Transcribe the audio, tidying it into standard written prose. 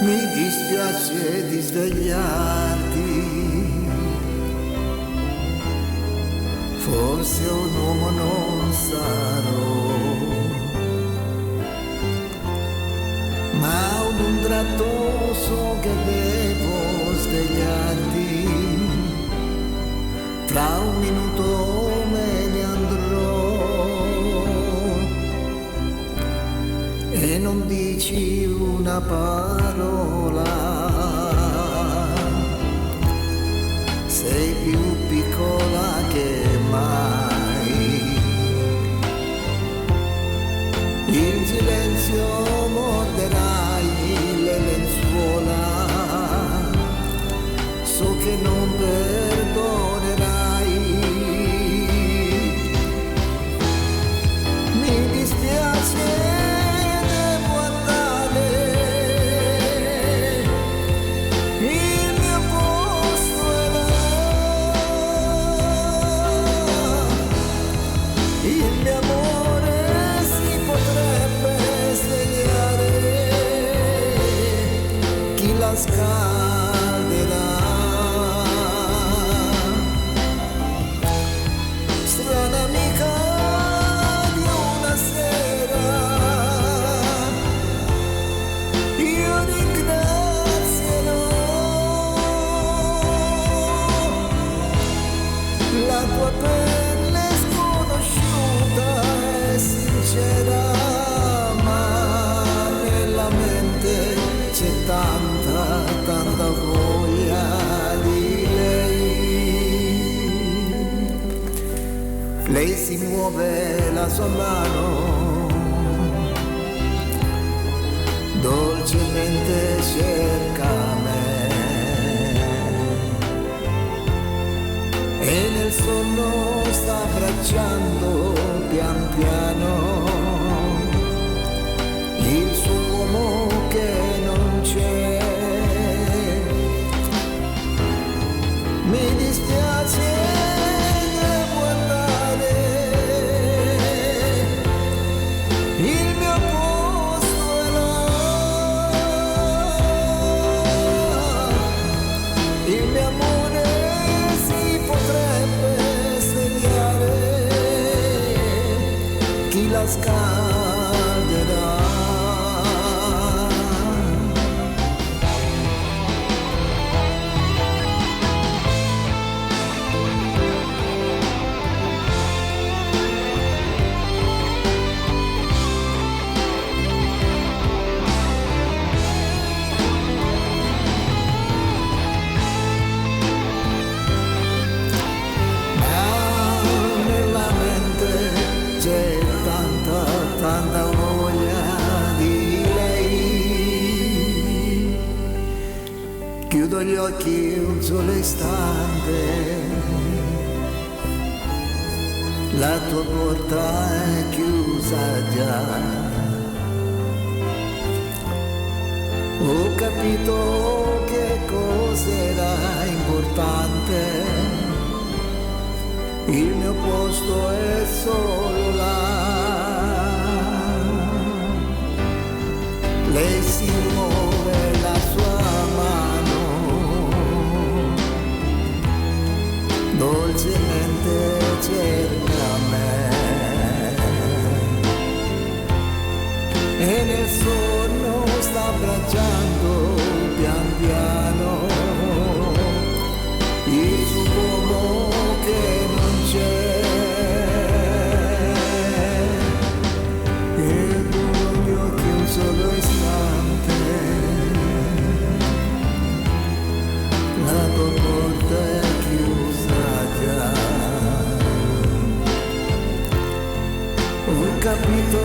Mi dispiace di svegliarti, forse un uomo non sarò, ma ad un tratto so che devo svegliarti, tra un minuto me ne andrò e non dici una parola, sei più piccola che mai, in silenzio morderai le lenzuola, so che non perdonerai, mi dispiace. Il mio amore si potrebbe svegliare, chi la scalderà? Strana amica di una sera, io ringrazierò la tua pelle e sincera, ma nella mente c'è tanta voglia di lei. Lei si muove la sua mano, dolcemente cerca me, e nel sonno sta abbracciando pian piano il suo uomo che non c'è. Mi dispiace, devo andare, il mio posto è là, il mio amore si potrebbe svegliare, chi la scalderà? C'è tanta voglia di lei. Chiudo gli occhi un solo istante, la tua porta è chiusa già. Ho capito che cos'era importante, il mio posto è solo là. Lei si muove la sua mano, dolcemente cerca me, e nel sonno sta abbracciando pian piano il suo uomo che non c'è, e con gli occhi un solo istante, la tua porta è chiusa già. Ho capito